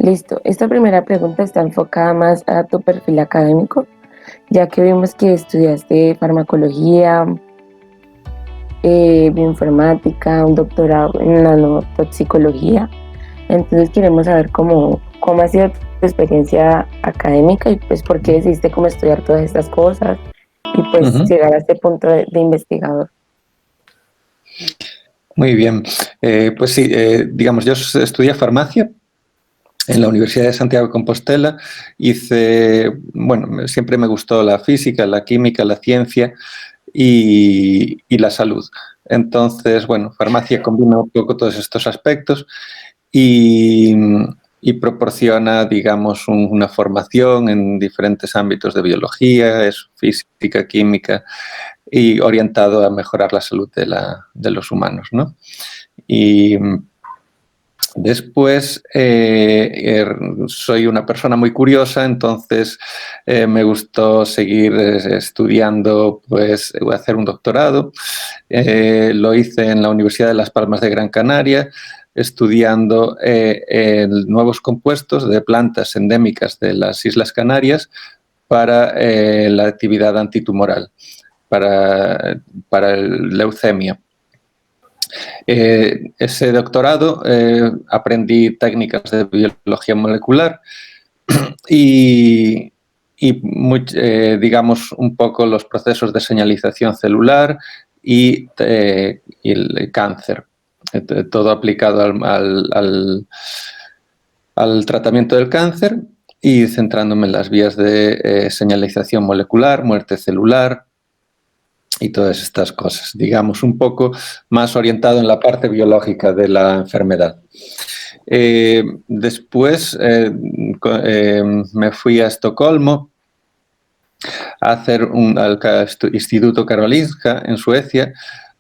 Listo. Esta primera pregunta está enfocada más a tu perfil académico, ya que vimos que estudiaste farmacología, bioinformática, un doctorado en nanotoxicología. Entonces queremos saber cómo ha sido tu experiencia académica y pues por qué decidiste cómo estudiar todas estas cosas y pues Ujú. llegar a este punto de investigador. Muy bien. Pues sí, digamos, yo estudié farmacia en la Universidad de Santiago de Compostela. Bueno, siempre me gustó la física, la química, la ciencia y la salud. Entonces, bueno, farmacia combina un poco todos estos aspectos y, y proporciona, digamos, una formación en diferentes ámbitos de biología, es física, química y orientado a mejorar la salud de los humanos, ¿no? Y después soy una persona muy curiosa, entonces me gustó seguir estudiando, pues hacer un doctorado. Lo hice en la Universidad de Las Palmas de Gran Canaria, estudiando nuevos compuestos de plantas endémicas de las Islas Canarias para la actividad antitumoral, para leucemia. Ese doctorado aprendí técnicas de biología molecular y, digamos, un poco los procesos de señalización celular y el cáncer. Todo aplicado al tratamiento del cáncer y centrándome en las vías de señalización molecular, muerte celular y todas estas cosas, digamos, un poco más orientado en la parte biológica de la enfermedad. Después me fui a Estocolmo a hacer al Instituto Karolinska en Suecia,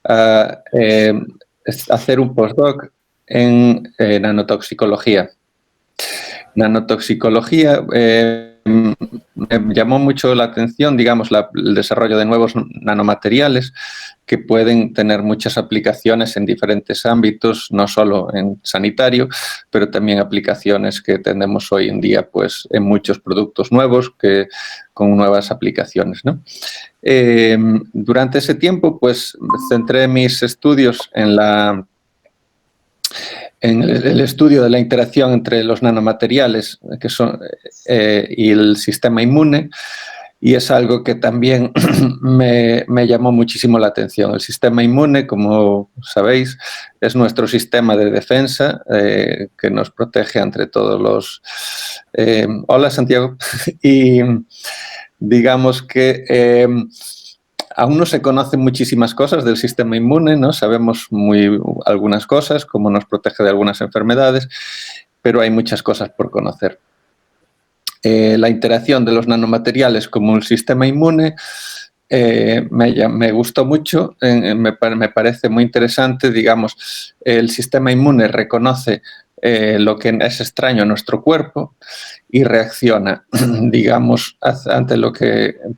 a hacer un postdoc en nanotoxicología. Nanotoxicología me llamó mucho la atención, digamos, el desarrollo de nuevos nanomateriales que pueden tener muchas aplicaciones en diferentes ámbitos, no solo en sanitario, pero también aplicaciones que tenemos hoy en día pues, en muchos productos nuevos con nuevas aplicaciones, ¿no? Durante ese tiempo pues, centré mis estudios en el estudio de la interacción entre los nanomateriales y el sistema inmune, y es algo que también me llamó muchísimo la atención. El sistema inmune, como sabéis, es nuestro sistema de defensa que nos protege entre todos los... hola, Santiago. Y digamos que aún no se conocen muchísimas cosas del sistema inmune, ¿no? Sabemos algunas cosas, cómo nos protege de algunas enfermedades, pero hay muchas cosas por conocer. La interacción de los nanomateriales como el sistema inmune me gustó mucho, me parece muy interesante, digamos, el sistema inmune reconoce lo que es extraño a nuestro cuerpo y reacciona, digamos, ante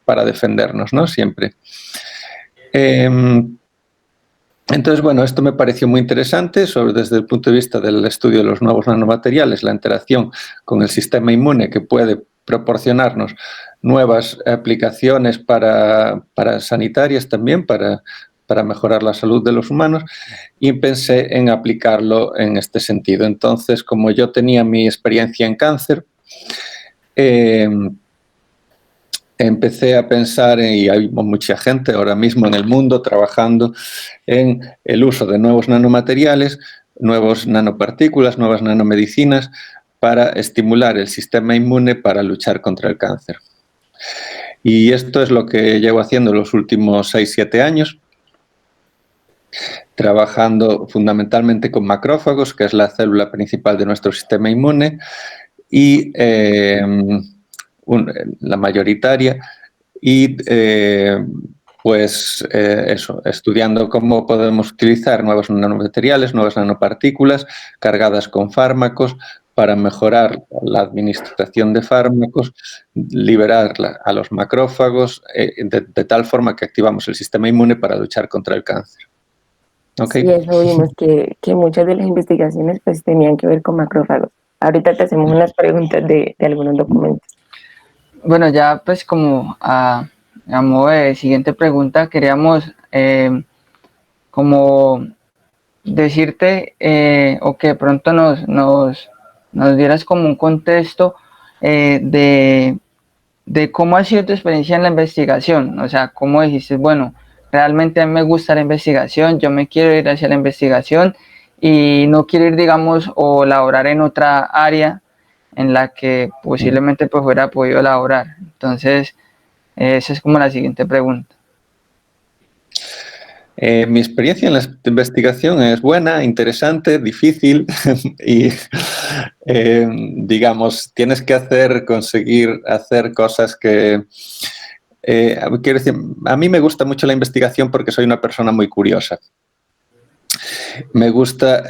para defendernos, ¿no? Siempre. Entonces, bueno, esto me pareció muy interesante desde el punto de vista del estudio de los nuevos nanomateriales, la interacción con el sistema inmune que puede proporcionarnos nuevas aplicaciones para sanitarias también, para mejorar la salud de los humanos, y pensé en aplicarlo en este sentido. Entonces, como yo tenía mi experiencia en cáncer, empecé a pensar, y hay mucha gente ahora mismo en el mundo trabajando en el uso de nuevos nanomateriales, nuevas nanopartículas, nuevas nanomedicinas para estimular el sistema inmune para luchar contra el cáncer. Y esto es lo que llevo haciendo los últimos 6-7 años, trabajando fundamentalmente con macrófagos, que es la célula principal de nuestro sistema inmune, y la mayoritaria, y pues eso, estudiando cómo podemos utilizar nuevos nanomateriales, nuevas nanopartículas cargadas con fármacos para mejorar la administración de fármacos, liberar a los macrófagos de tal forma que activamos el sistema inmune para luchar contra el cáncer. Sí, ¿Okay? eso vimos que muchas de las investigaciones pues tenían que ver con macrófagos. Ahorita te hacemos unas preguntas de algunos documentos. Bueno, ya pues como a modo de siguiente pregunta, queríamos como decirte o que de pronto nos dieras como un contexto de cómo ha sido tu experiencia en la investigación. O sea, cómo dijiste, bueno, realmente a mí me gusta la investigación, yo me quiero ir hacia la investigación y no quiero ir, digamos, o laborar en otra área en la que posiblemente pues hubiera podido laborar. Entonces, esa es como la siguiente pregunta. Mi experiencia en la investigación es buena, interesante, difícil y, digamos, tienes que conseguir hacer cosas que... quiero decir, a mí me gusta mucho la investigación porque soy una persona muy curiosa. Me gusta,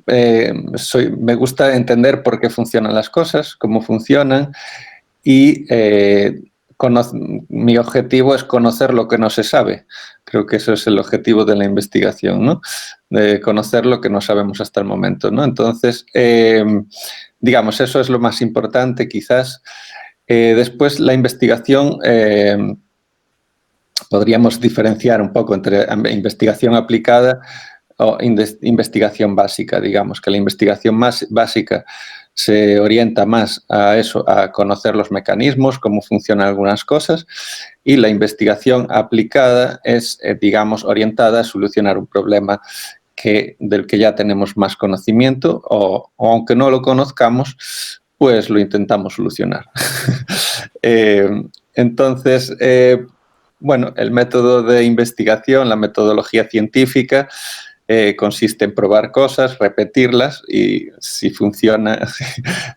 me gusta entender por qué funcionan las cosas, cómo funcionan y mi objetivo es conocer lo que no se sabe. Creo que eso es el objetivo de la investigación, ¿no? De conocer lo que no sabemos hasta el momento, ¿no? Entonces, digamos, eso es lo más importante quizás. Después, la investigación, podríamos diferenciar un poco entre investigación aplicada o investigación básica, digamos, que la investigación más básica se orienta más a eso, a conocer los mecanismos, cómo funcionan algunas cosas, y la investigación aplicada es, digamos, orientada a solucionar un problema del que ya tenemos más conocimiento o aunque no lo conozcamos, pues lo intentamos solucionar. Entonces, bueno, el método de investigación, la metodología científica, consiste en probar cosas, repetirlas y si funciona,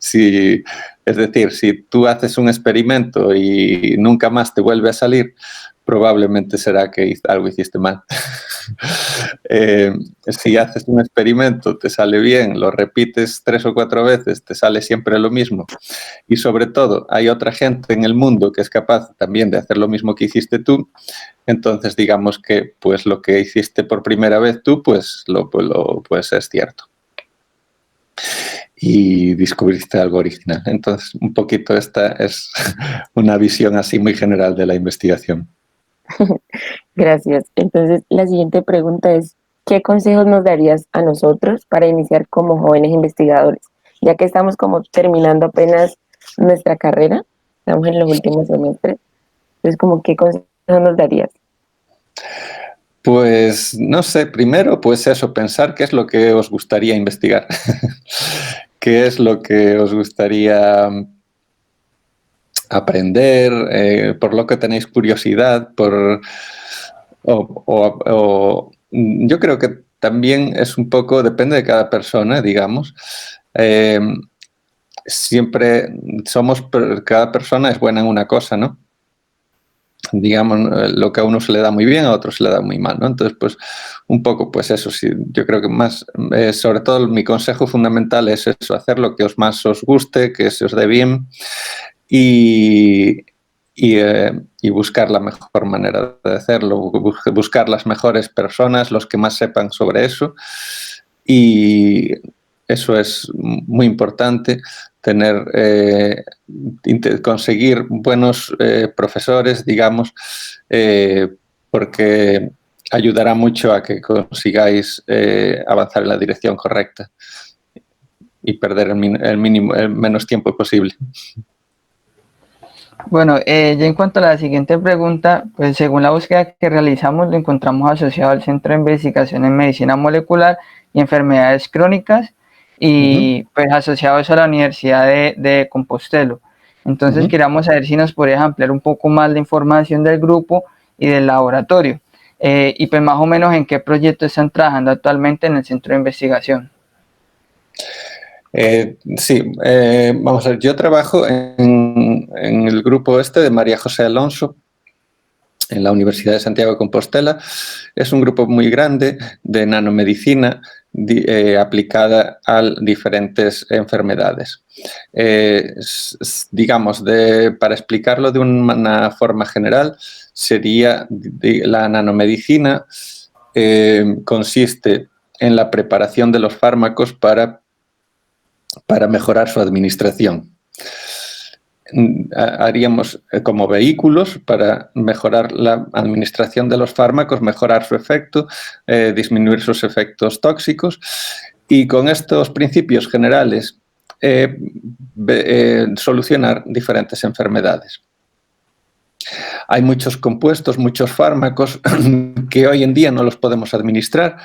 es decir, si tú haces un experimento y nunca más te vuelve a salir, probablemente será que algo hiciste mal. Si haces un experimento, te sale bien, lo repites 3 o 4 veces, te sale siempre lo mismo. Y sobre todo, hay otra gente en el mundo que es capaz también de hacer lo mismo que hiciste tú. Entonces, digamos que pues lo que hiciste por primera vez tú, pues es cierto. Y descubriste algo original. Entonces, un poquito esta es una visión así muy general de la investigación. Gracias. Entonces, la siguiente pregunta es, ¿qué consejos nos darías a nosotros para iniciar como jóvenes investigadores? Ya que estamos como terminando apenas nuestra carrera, estamos en los últimos semestres, entonces, como, ¿qué consejos nos darías? Pues no sé, primero pues eso, pensar qué es lo que os gustaría investigar, qué es lo que os gustaría aprender, por lo que tenéis curiosidad, yo creo que también es un poco, depende de cada persona, digamos. Siempre cada persona es buena en una cosa, ¿no? Digamos, lo que a uno se le da muy bien, a otro se le da muy mal, ¿no? Entonces, pues, un poco, pues eso, sí, yo creo que más, sobre todo mi consejo fundamental es eso, hacer lo que más os guste, que se os dé bien y, y buscar la mejor manera de hacerlo, buscar las mejores personas, los que más sepan sobre eso, y eso es muy importante, conseguir buenos profesores, digamos, porque ayudará mucho a que consigáis avanzar en la dirección correcta y perder el menos tiempo posible. Bueno, ya en cuanto a la siguiente pregunta, pues según la búsqueda que realizamos, lo encontramos asociado al Centro de Investigación en Medicina Molecular y Enfermedades Crónicas y pues asociados a la Universidad de Compostela. Entonces queríamos saber si nos podrías ampliar un poco más la información del grupo y del laboratorio y pues más o menos en qué proyecto están trabajando actualmente en el Centro de Investigación. Sí, vamos a ver, yo trabajo en el grupo de María José Alonso, en la Universidad de Santiago de Compostela. Es un grupo muy grande de nanomedicina aplicada a diferentes enfermedades. Digamos, para explicarlo de una forma general, sería la nanomedicina consiste en la preparación de los fármacos para para mejorar su administración. Haríamos como vehículos para mejorar la administración de los fármacos, mejorar su efecto, disminuir sus efectos tóxicos, y con estos principios generales solucionar diferentes enfermedades. Hay muchos compuestos, muchos fármacos que hoy en día no los podemos administrar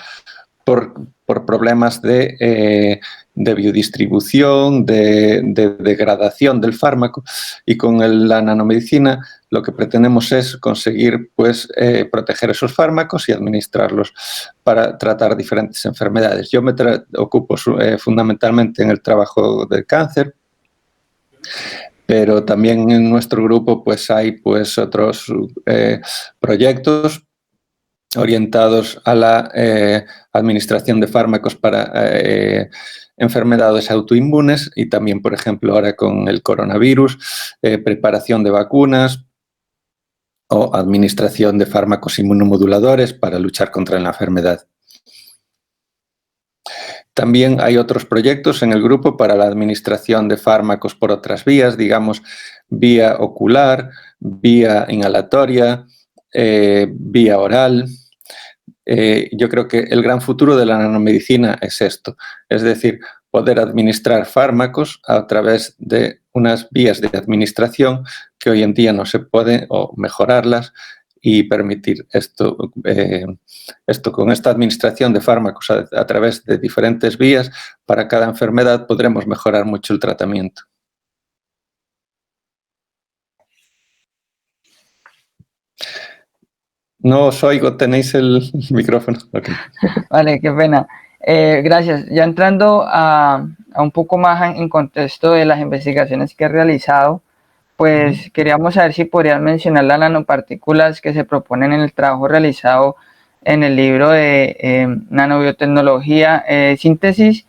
por problemas de biodistribución, de degradación del fármaco, y con la nanomedicina lo que pretendemos es conseguir pues, proteger esos fármacos y administrarlos para tratar diferentes enfermedades. Yo me ocupo fundamentalmente en el trabajo del cáncer, pero también en nuestro grupo pues, hay pues, otros proyectos orientados a la administración de fármacos para enfermedades autoinmunes, y también, por ejemplo, ahora con el coronavirus, preparación de vacunas o administración de fármacos inmunomoduladores para luchar contra la enfermedad. También hay otros proyectos en el grupo para la administración de fármacos por otras vías, digamos, vía ocular, vía inhalatoria, vía oral. Yo creo que el gran futuro de la nanomedicina es esto, es decir, poder administrar fármacos a través de unas vías de administración que hoy en día no se pueden, o mejorarlas y permitir esto, con esta administración de fármacos a través de diferentes vías para cada enfermedad podremos mejorar mucho el tratamiento. No os oigo, tenéis el micrófono. Okay. Vale, qué pena. Gracias. Ya entrando a un poco más en contexto de las investigaciones que he realizado, pues queríamos saber si podrían mencionar las nanopartículas que se proponen en el trabajo realizado en el libro de nanobiotecnología, síntesis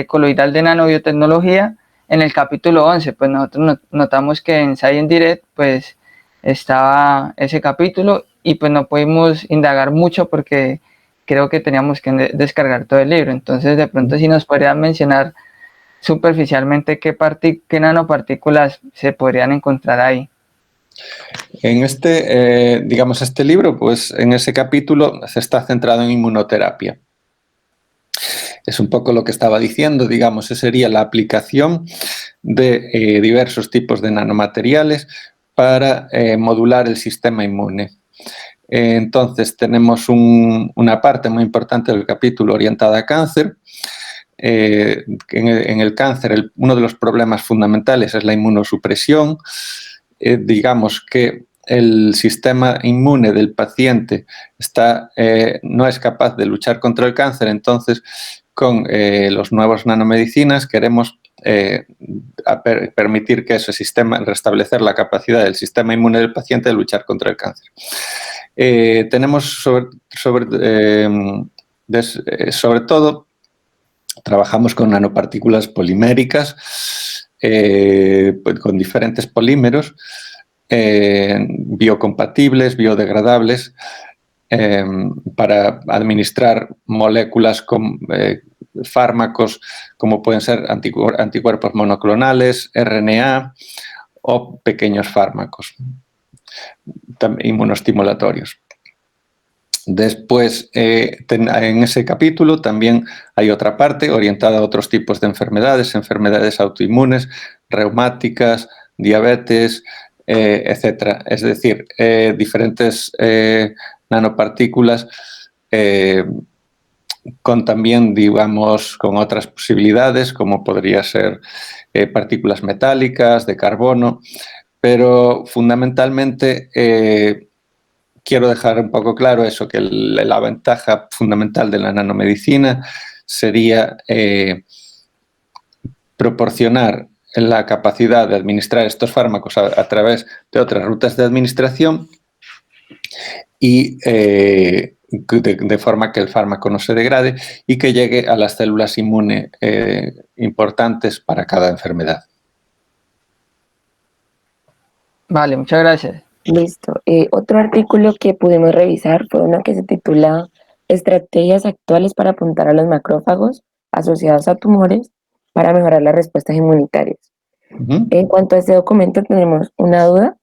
coloidal de nanobiotecnología, en el capítulo 11. Pues nosotros notamos que en Science Direct pues estaba ese capítulo y pues no pudimos indagar mucho porque creo que teníamos que descargar todo el libro. Entonces, de pronto, si nos podrían mencionar superficialmente qué nanopartículas se podrían encontrar ahí. En digamos, este libro, pues en ese capítulo se está centrado en inmunoterapia. Es un poco lo que estaba diciendo, digamos, sería la aplicación de diversos tipos de nanomateriales para modular el sistema inmune. Entonces tenemos una parte muy importante del capítulo orientada a cáncer. En el cáncer uno de los problemas fundamentales es la inmunosupresión. Digamos que el sistema inmune del paciente no es capaz de luchar contra el cáncer, entonces con los nuevos nanomedicinas queremos permitir que ese sistema, restablecer la capacidad del sistema inmune del paciente de luchar contra el cáncer. Tenemos sobre todo, trabajamos con nanopartículas poliméricas, con diferentes polímeros, biocompatibles, biodegradables, para administrar moléculas con fármacos como pueden ser anticuerpos monoclonales, RNA o pequeños fármacos inmunostimulatorios. Después, en ese capítulo también hay otra parte orientada a otros tipos de enfermedades autoinmunes, reumáticas, diabetes, etc. Es decir, diferentes nanopartículas con también, digamos, con otras posibilidades, como podría ser partículas metálicas, de carbono, pero fundamentalmente quiero dejar un poco claro eso, que la ventaja fundamental de la nanomedicina sería proporcionar la capacidad de administrar estos fármacos a través de otras rutas de administración y de forma que el fármaco no se degrade y que llegue a las células inmunes importantes para cada enfermedad. Vale, muchas gracias. Listo. Otro artículo que pudimos revisar fue uno que se titula Estrategias actuales para apuntar a los macrófagos asociados a tumores para mejorar las respuestas inmunitarias. En cuanto a este documento tenemos una duda,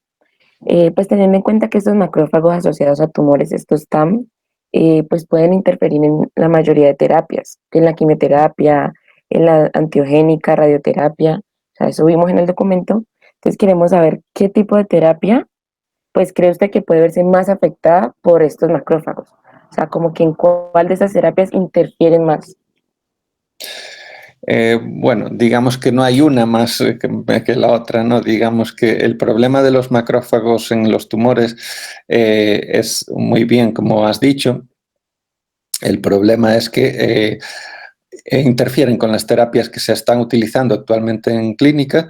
pues teniendo en cuenta que estos macrófagos asociados a tumores, estos TAM, pues pueden interferir en la mayoría de terapias, en la quimioterapia, en la antiogénica, radioterapia, o sea, eso vimos en el documento. Entonces queremos saber qué tipo de terapia, pues cree usted que puede verse más afectada por estos macrófagos. O sea, como que en cuál de esas terapias interfieren más. Bueno, digamos que no hay una más que la otra, ¿no? Digamos que el problema de los macrófagos en los tumores es muy bien, como has dicho. El problema es que interfieren con las terapias que se están utilizando actualmente en clínica,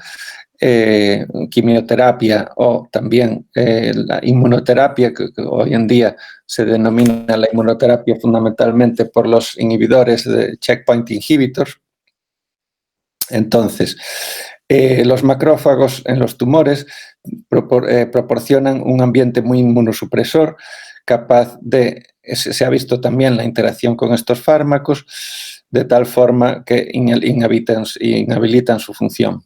quimioterapia o también la inmunoterapia, que hoy en día se denomina la inmunoterapia fundamentalmente por los inhibidores de checkpoint inhibitors. Entonces, los macrófagos en los tumores proporcionan un ambiente muy inmunosupresor, capaz de, se ha visto también la interacción con estos fármacos, de tal forma que inhabilitan su función.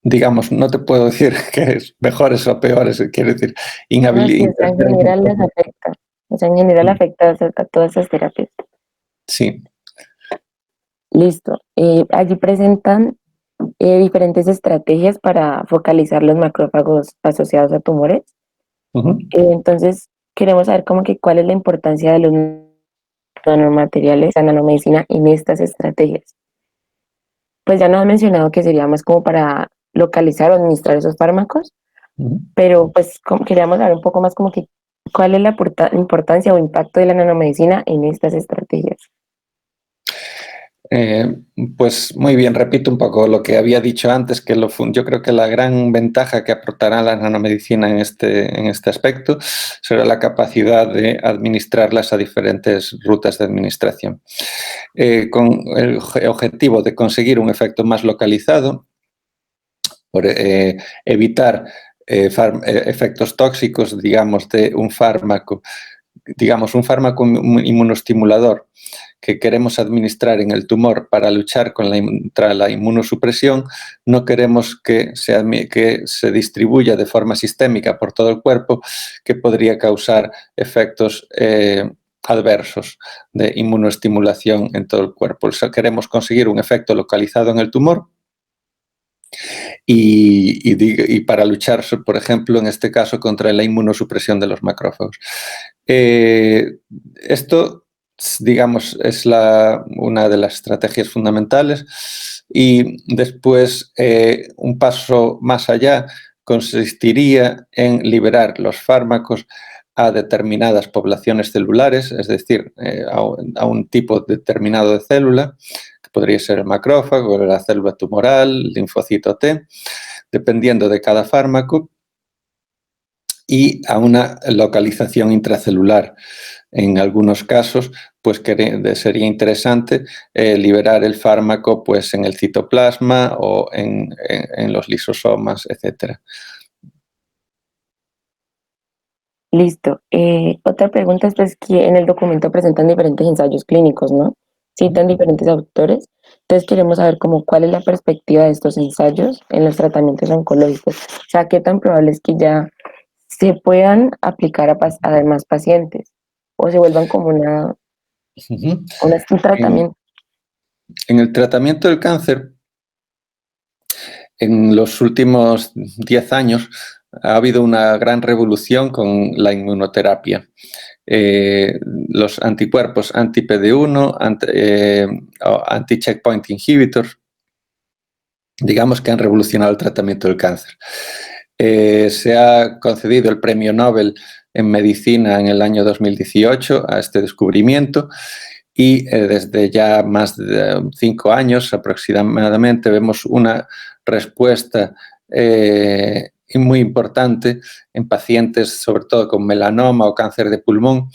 Digamos, no te puedo decir que es mejores o peores, quiero decir, No, sí, o sea, en general les afecta. O sea, en general afecta a todas esas terapias. Sí. Listo. Allí presentan diferentes estrategias para focalizar los macrófagos asociados a tumores. Entonces, queremos saber como que cuál es la importancia de los nanomateriales, la nanomedicina en estas estrategias. Pues ya nos has mencionado que sería más como para localizar o administrar esos fármacos, pero pues queríamos saber un poco más como que cuál es la importancia o impacto de la nanomedicina en estas estrategias. Pues muy bien, repito un poco lo que había dicho antes, que yo creo que la gran ventaja que aportará la nanomedicina en este aspecto será la capacidad de administrarlas a diferentes rutas de administración, con el objetivo de conseguir un efecto más localizado, por evitar efectos tóxicos, digamos, de un fármaco inmunoestimulador que queremos administrar en el tumor para luchar contra la inmunosupresión. No queremos que se distribuya de forma sistémica por todo el cuerpo, que podría causar efectos adversos de inmunoestimulación en todo el cuerpo. O sea, queremos conseguir un efecto localizado en el tumor y para luchar, por ejemplo, en este caso, contra la inmunosupresión de los macrófagos. Esto, digamos, es una de las estrategias fundamentales, y después un paso más allá consistiría en liberar los fármacos a determinadas poblaciones celulares, es decir, a un tipo determinado de célula, que podría ser el macrófago, la célula tumoral, el linfocito T, dependiendo de cada fármaco, y a una localización intracelular. En algunos casos, pues sería interesante liberar el fármaco pues, en el citoplasma o en los lisosomas, etc. Listo. Otra pregunta es pues, que en el documento presentan diferentes ensayos clínicos, ¿no? Citan diferentes autores. Entonces queremos saber como cuál es la perspectiva de estos ensayos en los tratamientos oncológicos. O sea, qué tan probable es que ya se puedan aplicar a demás pacientes o se vuelvan como un tratamiento. En el tratamiento del cáncer, en los últimos 10 años, ha habido una gran revolución con la inmunoterapia. Los anticuerpos anti-PD1, anti-checkpoint inhibitors, digamos que han revolucionado el tratamiento del cáncer. Se ha concedido el Premio Nobel en Medicina en el año 2018 a este descubrimiento, y desde ya más de 5 años aproximadamente vemos una respuesta muy importante en pacientes, sobre todo con melanoma o cáncer de pulmón,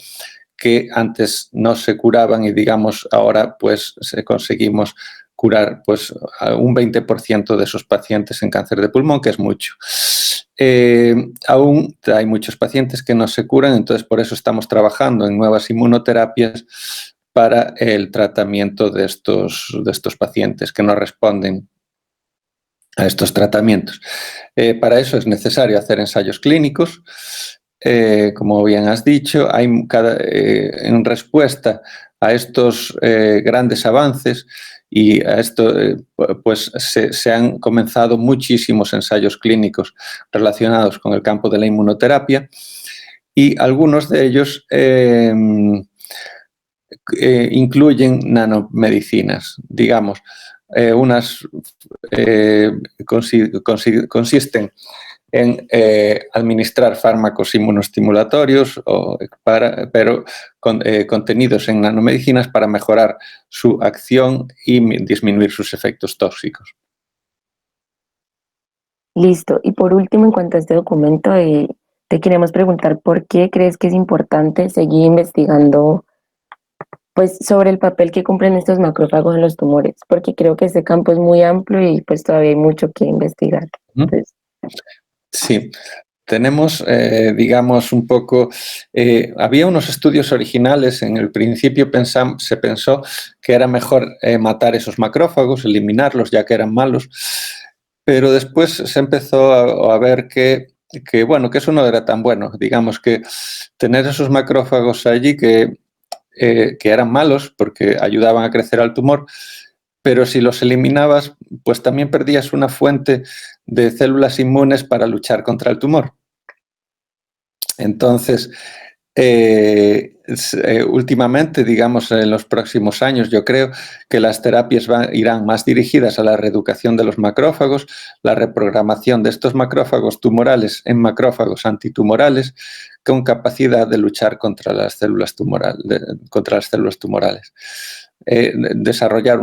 que antes no se curaban, y digamos ahora pues conseguimos curar pues un 20% de esos pacientes en cáncer de pulmón, que es mucho. Aún hay muchos pacientes que no se curan, entonces por eso estamos trabajando en nuevas inmunoterapias para el tratamiento de estos pacientes que no responden a estos tratamientos. Para eso es necesario hacer ensayos clínicos. Como bien has dicho, en respuesta a estos grandes avances y a esto, pues se han comenzado muchísimos ensayos clínicos relacionados con el campo de la inmunoterapia, y algunos de ellos incluyen nanomedicinas, digamos. Unas consisten en administrar fármacos inmunostimulatorios, pero contenidos en nanomedicinas para mejorar su acción y disminuir sus efectos tóxicos. Listo. Y por último, en cuanto a este documento, te queremos preguntar por qué crees que es importante seguir investigando pues sobre el papel que cumplen estos macrófagos en los tumores, porque creo que este campo es muy amplio y pues todavía hay mucho que investigar. Entonces, sí, tenemos, digamos, un poco... había unos estudios originales, en el principio se pensó que era mejor matar esos macrófagos, eliminarlos, ya que eran malos, pero después se empezó a ver que eso no era tan bueno. Digamos que tener esos macrófagos allí que eran malos porque ayudaban a crecer al tumor, pero si los eliminabas, pues también perdías una fuente de células inmunes para luchar contra el tumor. Entonces, últimamente, digamos, en los próximos años, yo creo que las terapias irán más dirigidas a la reeducación de los macrófagos, la reprogramación de estos macrófagos tumorales en macrófagos antitumorales con capacidad de luchar contra las células tumorales. Desarrollar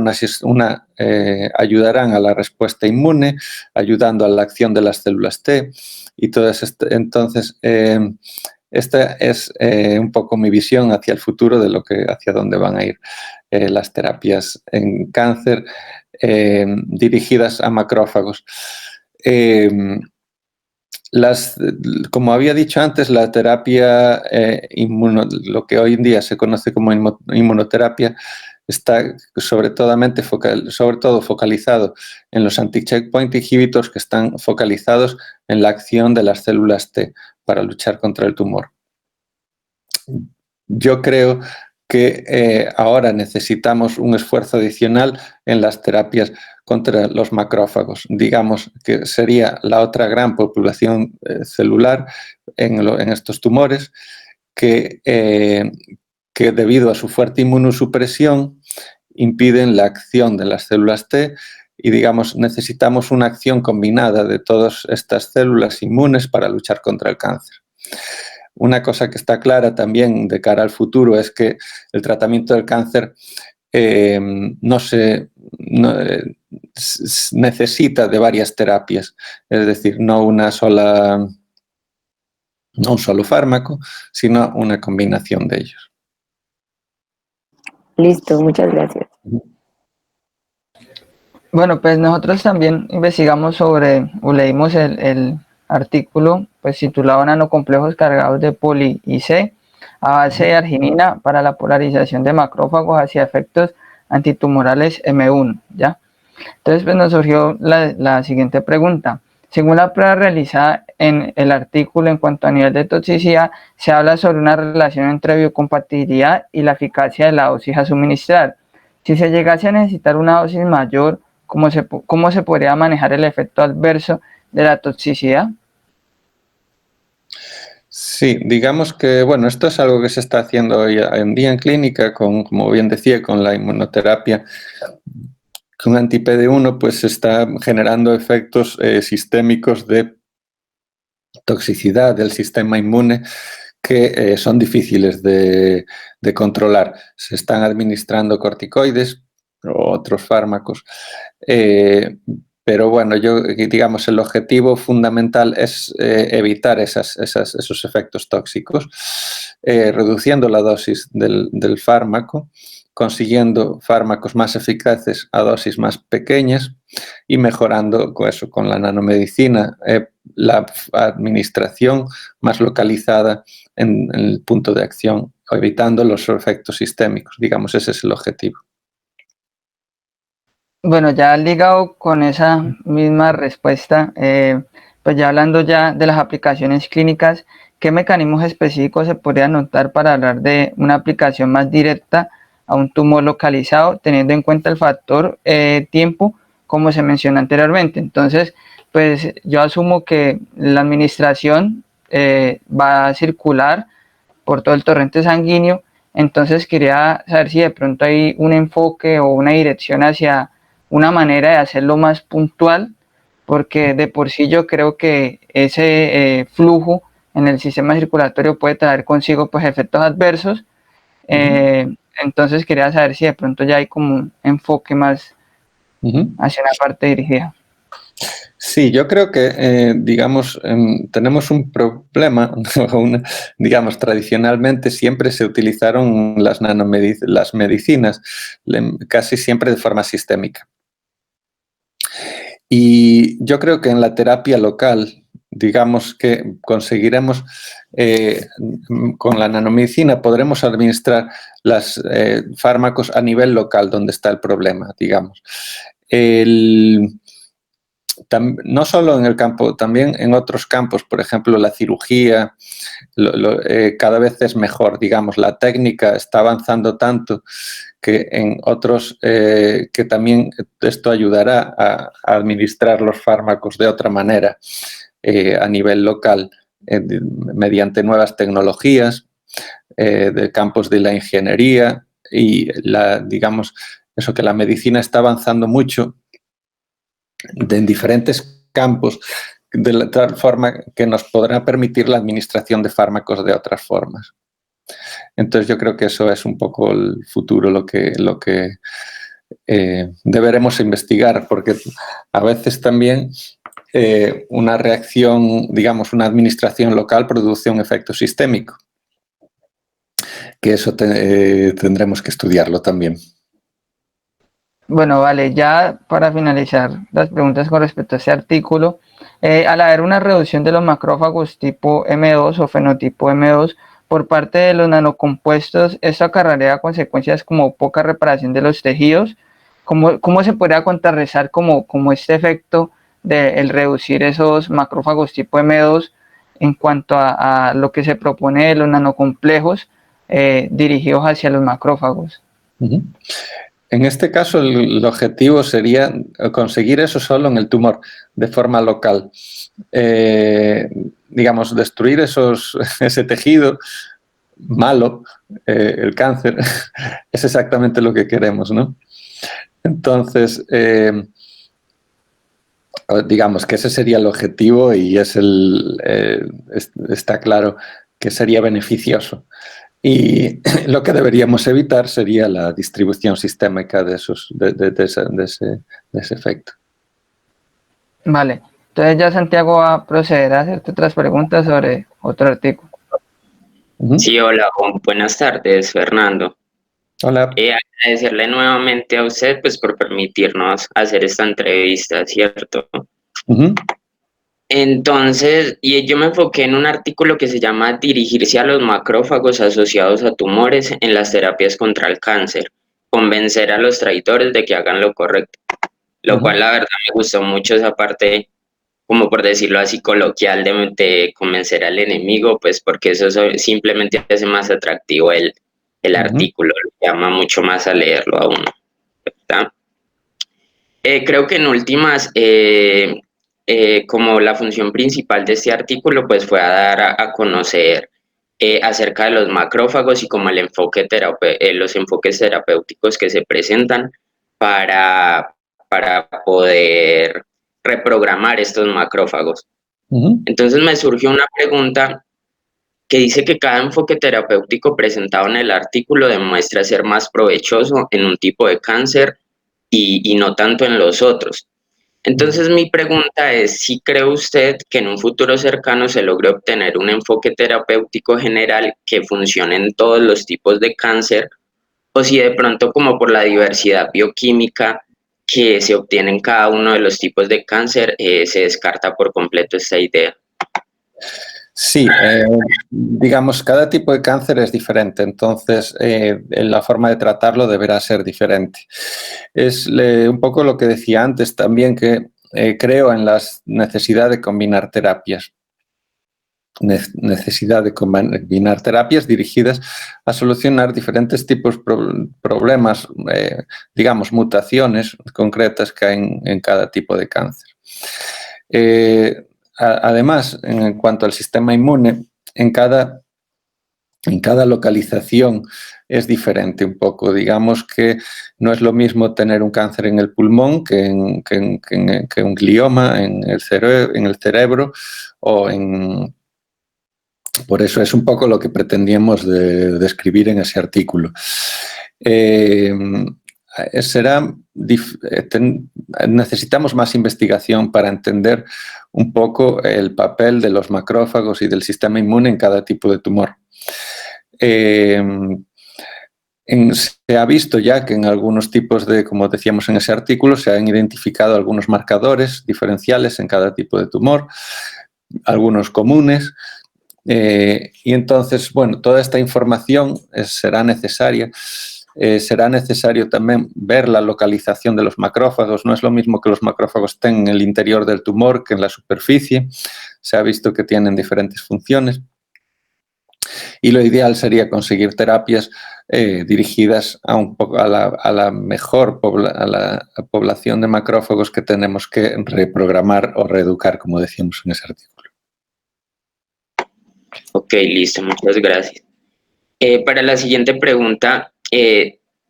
ayudarán a la respuesta inmune, ayudando a la acción de las células T y todo esto. Entonces, esta es un poco mi visión hacia el futuro de hacia dónde van a ir las terapias en cáncer dirigidas a macrófagos. Como había dicho antes, la terapia lo que hoy en día se conoce como inmunoterapia, está sobre todo focalizado en los anti-checkpoint inhibitors, que están focalizados en la acción de las células T para luchar contra el tumor. Yo creo que ahora necesitamos un esfuerzo adicional en las terapias contra los macrófagos. Digamos que sería la otra gran población celular en estos tumores que debido a su fuerte inmunosupresión impiden la acción de las células T y, digamos, necesitamos una acción combinada de todas estas células inmunes para luchar contra el cáncer. Una cosa que está clara también de cara al futuro es que el tratamiento del cáncer necesita de varias terapias, es decir, no un solo fármaco, sino una combinación de ellos. Listo, muchas gracias. Bueno, pues nosotros también investigamos o leímos el artículo pues titulado Nanocomplejos cargados de poli y C a base de arginina para la polarización de macrófagos hacia efectos antitumorales M1, ¿ya? Entonces pues nos surgió la siguiente pregunta. Según la prueba realizada en el artículo en cuanto a nivel de toxicidad, se habla sobre una relación entre biocompatibilidad y la eficacia de la dosis a suministrar. Si se llegase a necesitar una dosis mayor, ¿cómo se podría manejar el efecto adverso de la toxicidad? Sí, digamos que, bueno, esto es algo que se está haciendo hoy en día en clínica, como bien decía, con la inmunoterapia. Con anti-PD1 pues se está generando efectos sistémicos de toxicidad del sistema inmune que son difíciles de controlar. Se están administrando corticoides o otros fármacos, pero bueno, digamos, el objetivo fundamental es evitar esos efectos tóxicos, reduciendo la dosis del fármaco, consiguiendo fármacos más eficaces a dosis más pequeñas y mejorando con la nanomedicina la administración más localizada en el punto de acción evitando los efectos sistémicos. Digamos, ese es el objetivo. Bueno, ya ligado con esa misma respuesta, pues ya hablando ya de las aplicaciones clínicas, ¿qué mecanismos específicos se podrían notar para hablar de una aplicación más directa a un tumor localizado, teniendo en cuenta el factor tiempo, como se mencionó anteriormente? Entonces, pues yo asumo que la administración va a circular por todo el torrente sanguíneo, entonces quería saber si de pronto hay un enfoque o una dirección hacia una manera de hacerlo más puntual, porque de por sí yo creo que ese flujo en el sistema circulatorio puede traer consigo pues efectos adversos. Entonces quería saber si de pronto ya hay como un enfoque más hacia una parte dirigida. Sí, yo creo que, digamos, tenemos un problema, digamos, tradicionalmente siempre se utilizaron las medicinas, casi siempre de forma sistémica. Y yo creo que en la terapia local, digamos que conseguiremos, con la nanomedicina podremos administrar los fármacos a nivel local, donde está el problema, digamos. No solo en el campo, también en otros campos, por ejemplo, la cirugía, cada vez es mejor, digamos, la técnica está avanzando tanto que en otros, que también esto ayudará a administrar los fármacos de otra manera a nivel local, mediante nuevas tecnologías de campos de la ingeniería y digamos, eso, que la medicina está avanzando mucho en diferentes campos, de tal forma que nos podrá permitir la administración de fármacos de otras formas. Entonces yo creo que eso es un poco el futuro, lo que deberemos investigar, porque a veces también una reacción, digamos, una administración local produce un efecto sistémico, que eso tendremos que estudiarlo también. Bueno, vale, ya para finalizar las preguntas con respecto a este artículo, al haber una reducción de los macrófagos tipo M2 o fenotipo M2 por parte de los nanocompuestos, esto acarrearía consecuencias como poca reparación de los tejidos. ¿Cómo se podría contrarrestar como este efecto de el reducir esos macrófagos tipo M2 en cuanto a lo que se propone de los nanocomplejos dirigidos hacia los macrófagos? En este caso, el objetivo sería conseguir eso solo en el tumor, de forma local. Digamos, destruir ese tejido malo, el cáncer, es exactamente lo que queremos, ¿no? Entonces, digamos que ese sería el objetivo y está claro que sería beneficioso. Y lo que deberíamos evitar sería la distribución sistémica de ese efecto. Vale, entonces ya Santiago va a proceder a hacerte otras preguntas sobre otro artículo. Sí, hola, buenas tardes, Fernando. Hola. Agradecerle nuevamente a usted pues por permitirnos hacer esta entrevista, ¿cierto? Entonces, yo me enfoqué en un artículo que se llama Dirigirse a los macrófagos asociados a tumores en las terapias contra el cáncer, convencer a los traidores de que hagan lo correcto, lo cual la verdad me gustó mucho esa parte, como por decirlo así coloquial, de convencer al enemigo, pues porque eso simplemente hace más atractivo el artículo, lo llama mucho más a leerlo a uno, ¿verdad? Creo que en últimas, como la función principal de este artículo, pues fue a dar a conocer acerca de los macrófagos y como los enfoques terapéuticos que se presentan para poder reprogramar estos macrófagos. Entonces me surgió una pregunta que dice que cada enfoque terapéutico presentado en el artículo demuestra ser más provechoso en un tipo de cáncer y no tanto en los otros. Entonces mi pregunta es si cree usted que en un futuro cercano se logre obtener un enfoque terapéutico general que funcione en todos los tipos de cáncer, o si de pronto, como por la diversidad bioquímica que se obtiene en cada uno de los tipos de cáncer, se descarta por completo esta idea. Sí, digamos, cada tipo de cáncer es diferente, entonces la forma de tratarlo deberá ser diferente. Es un poco lo que decía antes también, que creo en la necesidad de combinar terapias. Necesidad de combinar terapias dirigidas a solucionar diferentes tipos de problemas, digamos, mutaciones concretas que hay en cada tipo de cáncer. Además, en cuanto al sistema inmune, en cada localización es diferente un poco. Digamos que no es lo mismo tener un cáncer en el pulmón que un glioma en el cerebro o en... Por eso es un poco lo que pretendíamos describir en ese artículo. Necesitamos más investigación para entender un poco el papel de los macrófagos y del sistema inmune en cada tipo de tumor. Se ha visto ya que en algunos tipos de, como decíamos en ese artículo, se han identificado algunos marcadores diferenciales en cada tipo de tumor, algunos comunes. Y entonces, bueno, toda esta información será necesaria. Será necesario también ver la localización de los macrófagos. No es lo mismo que los macrófagos estén en el interior del tumor que en la superficie. Se ha visto que tienen diferentes funciones. Y lo ideal sería conseguir terapias dirigidas a la mejor población de macrófagos que tenemos que reprogramar o reeducar, como decíamos en ese artículo. Ok, listo, muchas gracias. Para la siguiente pregunta,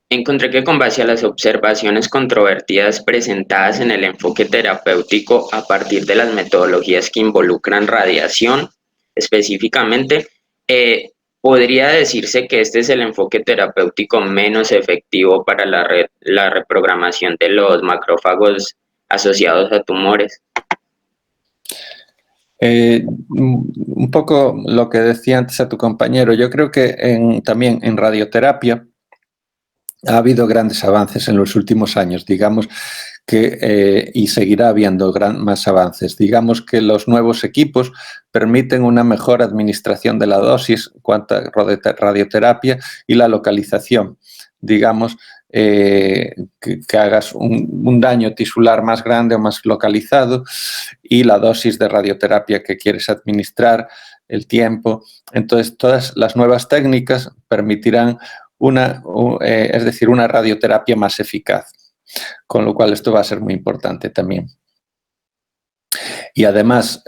encontré que con base a las observaciones controvertidas presentadas en el enfoque terapéutico a partir de las metodologías que involucran radiación, específicamente, podría decirse que este es el enfoque terapéutico menos efectivo para la reprogramación de los macrófagos asociados a tumores. Un poco lo que decía antes a tu compañero, yo creo que también en radioterapia ha habido grandes avances en los últimos años, digamos que, y seguirá habiendo más avances. Digamos que los nuevos equipos permiten una mejor administración de la dosis, cuanto a radioterapia y la localización. Digamos, que hagas un daño tisular más grande o más localizado y la dosis de radioterapia que quieres administrar, el tiempo. Entonces, todas las nuevas técnicas permitirán una radioterapia más eficaz, con lo cual esto va a ser muy importante también. Y además,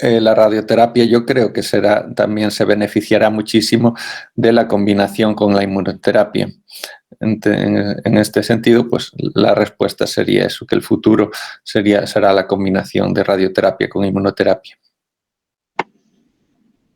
la radioterapia yo creo que también se beneficiará muchísimo de la combinación con la inmunoterapia. En este sentido, pues la respuesta sería eso, que el futuro será la combinación de radioterapia con inmunoterapia.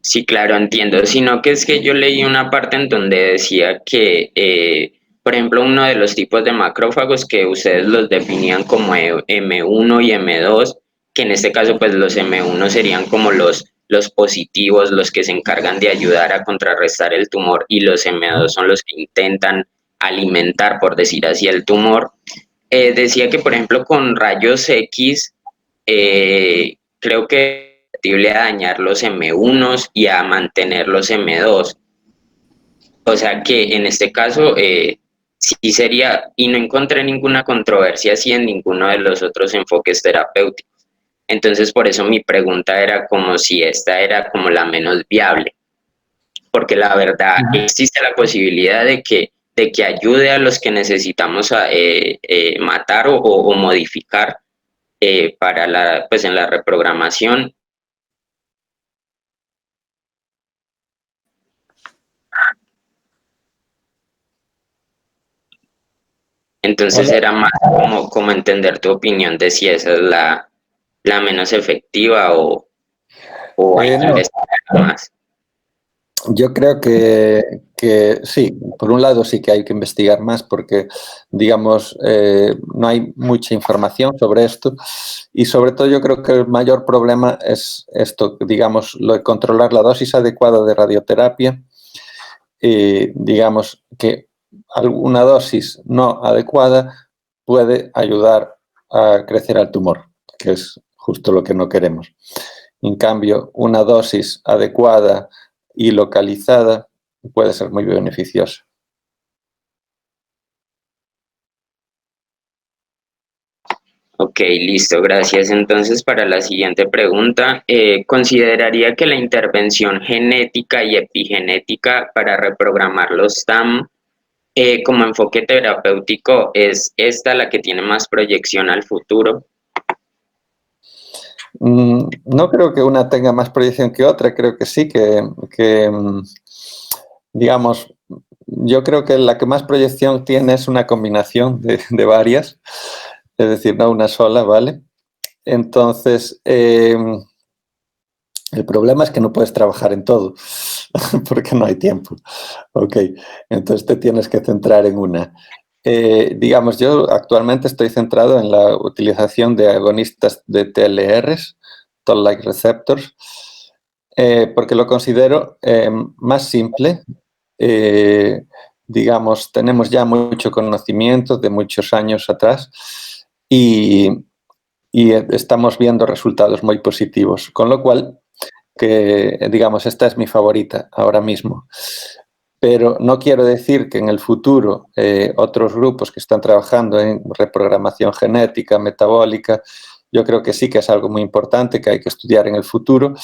Sí, claro, entiendo. Sino que es que yo leí una parte en donde decía que, por ejemplo, uno de los tipos de macrófagos que ustedes los definían como M1 y M2, que en este caso pues los M1 serían como los positivos, los que se encargan de ayudar a contrarrestar el tumor, y los M2 son los que intentan alimentar, por decir así, el tumor. Decía que, por ejemplo, con rayos X, creo que es posible a dañar los M1 y a mantener los M2. O sea que en este caso sí sería, y no encontré ninguna controversia así en ninguno de los otros enfoques terapéuticos. Entonces, por eso mi pregunta era como si esta era como la menos viable, porque la verdad existe la posibilidad de que ayude a los que necesitamos matar o modificar para pues en la reprogramación. Entonces era más como entender tu opinión de si esa es la menos efectiva o hay que investigar más. Yo creo que sí, por un lado sí que hay que investigar más porque, digamos, no hay mucha información sobre esto y sobre todo yo creo que el mayor problema es esto, digamos, lo de controlar la dosis adecuada de radioterapia y, digamos, que alguna dosis no adecuada puede ayudar a crecer al tumor, que es justo lo que no queremos. En cambio, una dosis adecuada y localizada puede ser muy beneficiosa. Ok, listo, gracias. Entonces, para la siguiente pregunta, ¿consideraría que la intervención genética y epigenética para reprogramar los TAM como enfoque terapéutico es esta la que tiene más proyección al futuro? No creo que una tenga más proyección que otra, creo que sí, digamos, yo creo que la que más proyección tiene es una combinación de varias, es decir, no una sola, ¿vale? Entonces, el problema es que no puedes trabajar en todo, porque no hay tiempo. Ok, entonces te tienes que centrar en una. Digamos, yo actualmente estoy centrado en la utilización de agonistas de TLRs, Toll-like receptors, porque lo considero más simple. Digamos, tenemos ya mucho conocimiento de muchos años atrás y estamos viendo resultados muy positivos, con lo cual, digamos, esta es mi favorita ahora mismo. Pero no quiero decir que en el futuro otros grupos que están trabajando en reprogramación genética, metabólica, yo creo que sí que es algo muy importante que hay que estudiar en el futuro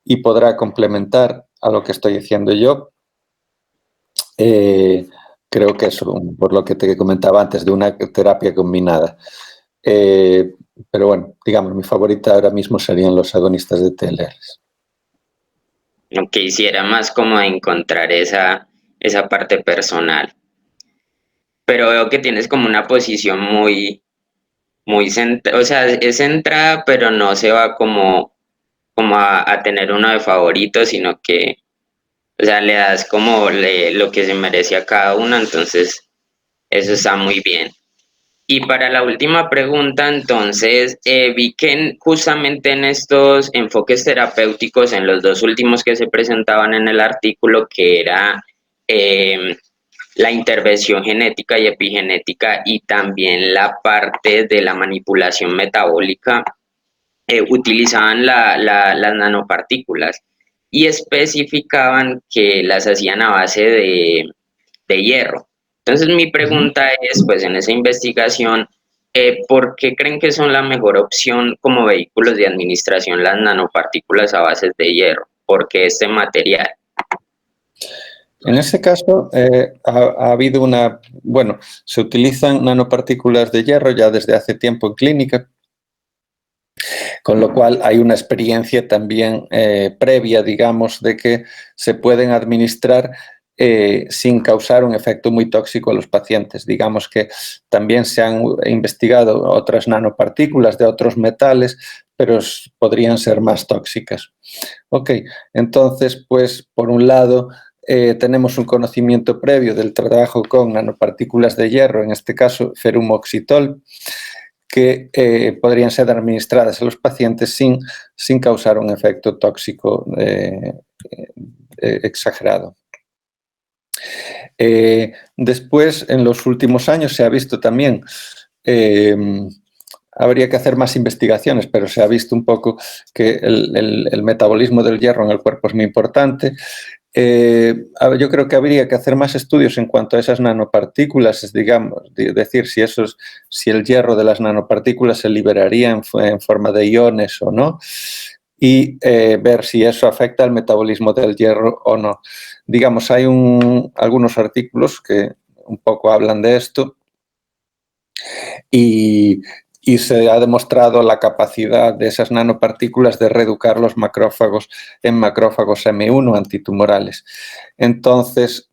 y podrá complementar a lo que estoy haciendo yo. Creo que es por lo que te comentaba antes, de una terapia combinada. Pero bueno, digamos, mi favorita ahora mismo serían los agonistas de TLRs. Ok, si era más como encontrar esa parte personal. Pero veo que tienes como una posición muy centrada, o sea, es centrada, pero no se va como a tener uno de favorito, sino que, o sea, le das como lo que se merece a cada uno, entonces eso está muy bien. Y para la última pregunta, entonces, vi que justamente en estos enfoques terapéuticos, en los dos últimos que se presentaban en el artículo, que era la intervención genética y epigenética y también la parte de la manipulación metabólica, utilizaban las nanopartículas y especificaban que las hacían a base de hierro. Entonces mi pregunta es, pues en esa investigación, ¿por qué creen que son la mejor opción como vehículos de administración las nanopartículas a base de hierro? ¿Por qué este material? En ese caso, ha habido bueno, se utilizan nanopartículas de hierro ya desde hace tiempo en clínica, con lo cual hay una experiencia también previa, digamos, de que se pueden administrar sin causar un efecto muy tóxico a los pacientes. Digamos que también se han investigado otras nanopartículas de otros metales, pero podrían ser más tóxicas. Ok, entonces, pues, por un lado, tenemos un conocimiento previo del trabajo con nanopartículas de hierro, en este caso ferumoxitol, que podrían ser administradas a los pacientes sin causar un efecto tóxico exagerado. Después, en los últimos años, se ha visto también, habría que hacer más investigaciones, pero se ha visto un poco que el metabolismo del hierro en el cuerpo es muy importante. Yo creo que habría que hacer más estudios en cuanto a esas nanopartículas, digamos, decir si el hierro de las nanopartículas se liberaría en forma de iones o no, y ver si eso afecta al metabolismo del hierro o no. Digamos, hay algunos artículos que un poco hablan de esto y se ha demostrado la capacidad de esas nanopartículas de reeducar los macrófagos en macrófagos M1 antitumorales. Entonces,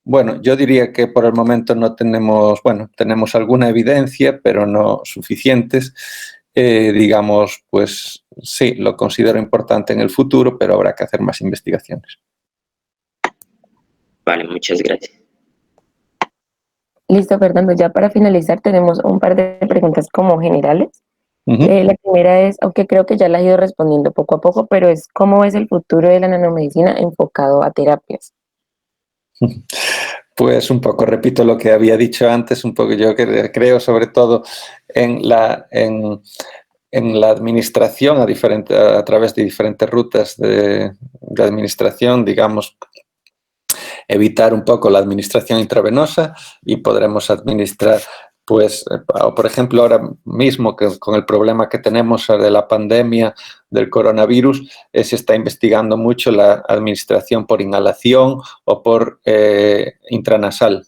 bueno, yo diría que por el momento no tenemos, bueno, tenemos alguna evidencia, pero no suficientes. Digamos, pues sí, lo considero importante en el futuro, pero habrá que hacer más investigaciones. Vale, muchas gracias. Listo, Fernando. Ya para finalizar tenemos un par de preguntas como generales. La primera es, aunque creo que ya la has ido respondiendo poco a poco, pero es ¿cómo es el futuro de la nanomedicina enfocado a terapias? Pues un poco, repito lo que había dicho antes, un poco yo creo sobre todo en en la administración a través de diferentes rutas de administración, digamos, evitar un poco la administración intravenosa y podremos administrar, pues, por ejemplo, ahora mismo que con el problema que tenemos de la pandemia del coronavirus, se está investigando mucho la administración por inhalación o por intranasal.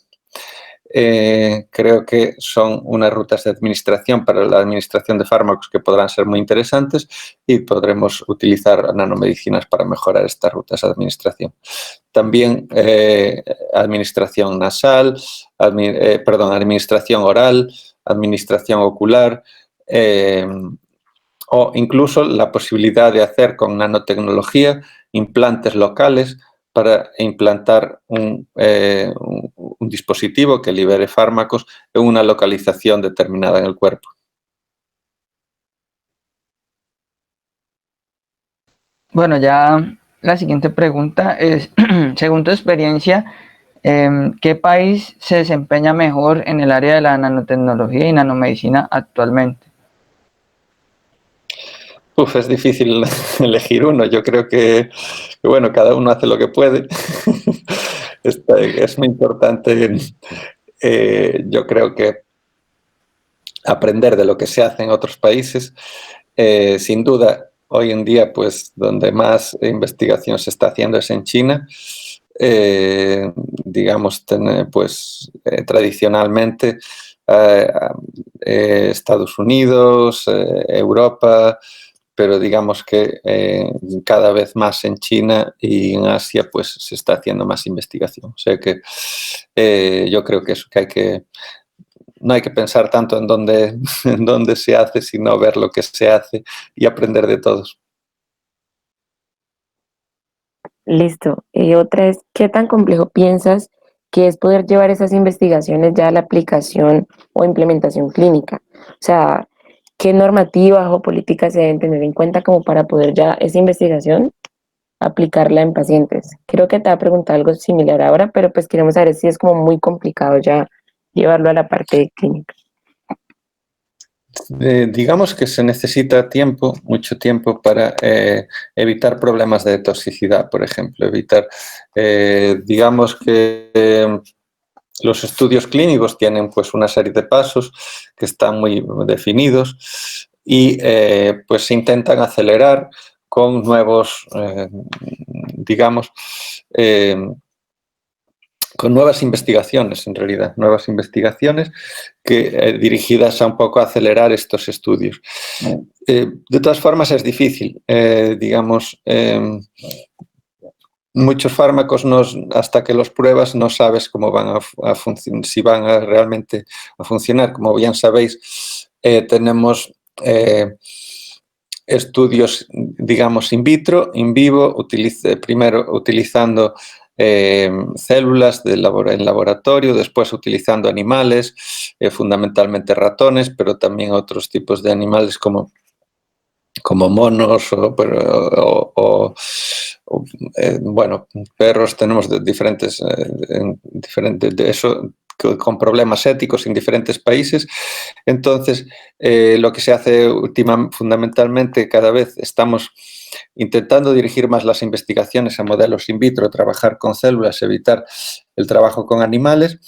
Creo que son unas rutas de administración para la administración de fármacos que podrán ser muy interesantes y podremos utilizar nanomedicinas para mejorar estas rutas de administración. También administración nasal, administración oral, administración ocular, o incluso la posibilidad de hacer con nanotecnología implantes locales para implantar un dispositivo que libere fármacos en una localización determinada en el cuerpo. Bueno, ya la siguiente pregunta es, según tu experiencia, ¿qué país se desempeña mejor en el área de la nanotecnología y nanomedicina actualmente? Es difícil elegir uno. Yo creo que, bueno, cada uno hace lo que puede. Es muy importante, yo creo que aprender de lo que se hace en otros países. Sin duda, hoy en día, pues, donde más investigación se está haciendo es en China. Digamos, pues, tradicionalmente, Estados Unidos, Europa, pero digamos que cada vez más en China y en Asia pues se está haciendo más investigación. O sea que yo creo que eso, que no hay que pensar tanto en dónde se hace, sino ver lo que se hace y aprender de todos. Listo. Y otra es, ¿qué tan complejo piensas que es poder llevar esas investigaciones ya a la aplicación o implementación clínica? O sea, ¿qué normativas o políticas se deben tener en cuenta como para poder ya esa investigación aplicarla en pacientes? Creo que te va a preguntar algo similar ahora, pero pues queremos saber si es como muy complicado ya llevarlo a la parte clínica. Digamos que se necesita tiempo, mucho tiempo, para evitar problemas de toxicidad, por ejemplo. Digamos que los estudios clínicos tienen pues una serie de pasos que están muy definidos y pues se intentan acelerar con nuevos, digamos, con nuevas investigaciones, en realidad, nuevas investigaciones dirigidas a un poco a acelerar estos estudios. De todas formas, es difícil, digamos, muchos fármacos hasta que los pruebas no sabes cómo van a funcionar, si van realmente a funcionar. Como bien sabéis, tenemos estudios, digamos, in vitro, in vivo, primero utilizando células en laboratorio, después utilizando animales, fundamentalmente ratones, pero también otros tipos de animales como monos bueno, perros. Tenemos diferentes de eso, con problemas éticos en diferentes países. Entonces, lo que se hace fundamentalmente, cada vez estamos intentando dirigir más las investigaciones a modelos in vitro, trabajar con células, evitar el trabajo con animales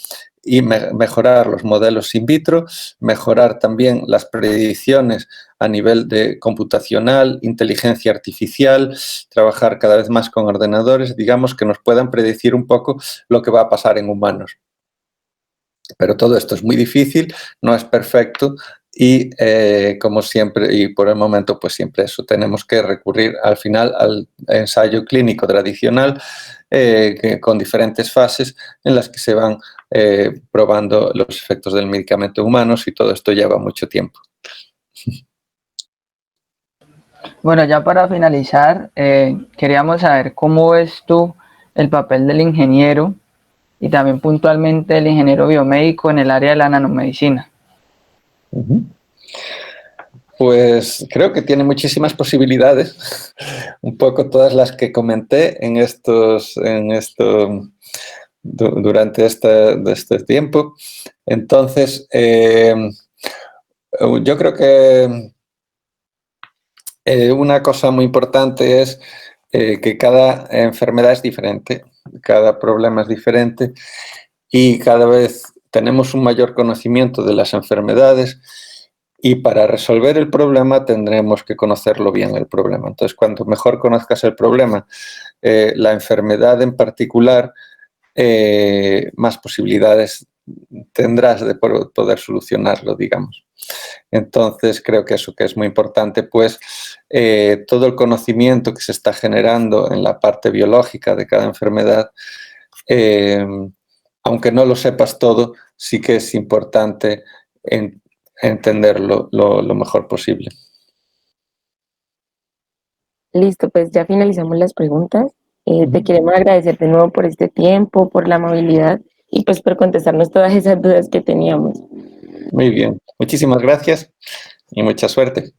y mejorar los modelos in vitro, mejorar también las predicciones a nivel de computacional, inteligencia artificial, trabajar cada vez más con ordenadores, digamos, que nos puedan predecir un poco lo que va a pasar en humanos. Pero todo esto es muy difícil, no es perfecto y, como siempre, y por el momento, pues siempre eso, tenemos que recurrir al final al ensayo clínico tradicional, con diferentes fases en las que se van probando los efectos del medicamento en humanos, y todo esto lleva mucho tiempo. Bueno, ya para finalizar, queríamos saber cómo ves tú el papel del ingeniero y también puntualmente el ingeniero biomédico en el área de la nanomedicina. Pues creo que tiene muchísimas posibilidades, un poco todas las que comenté durante este tiempo. Entonces, yo creo que Una cosa muy importante es que cada enfermedad es diferente, cada problema es diferente y cada vez tenemos un mayor conocimiento de las enfermedades y para resolver el problema tendremos que conocerlo bien el problema. Entonces, cuanto mejor conozcas el problema, la enfermedad en particular, más posibilidades tendrás de poder solucionarlo, digamos. Entonces, creo que eso que es muy importante, pues todo el conocimiento que se está generando en la parte biológica de cada enfermedad, aunque no lo sepas todo, sí que es importante entenderlo lo mejor posible. Listo, pues ya finalizamos las preguntas. Te queremos agradecer de nuevo por este tiempo, por la amabilidad y pues por contestarnos todas esas dudas que teníamos. Muy bien, muchísimas gracias y mucha suerte.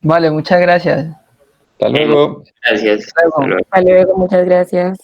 Vale, muchas gracias. Hasta luego. Gracias. Hasta luego. Hasta luego, muchas gracias.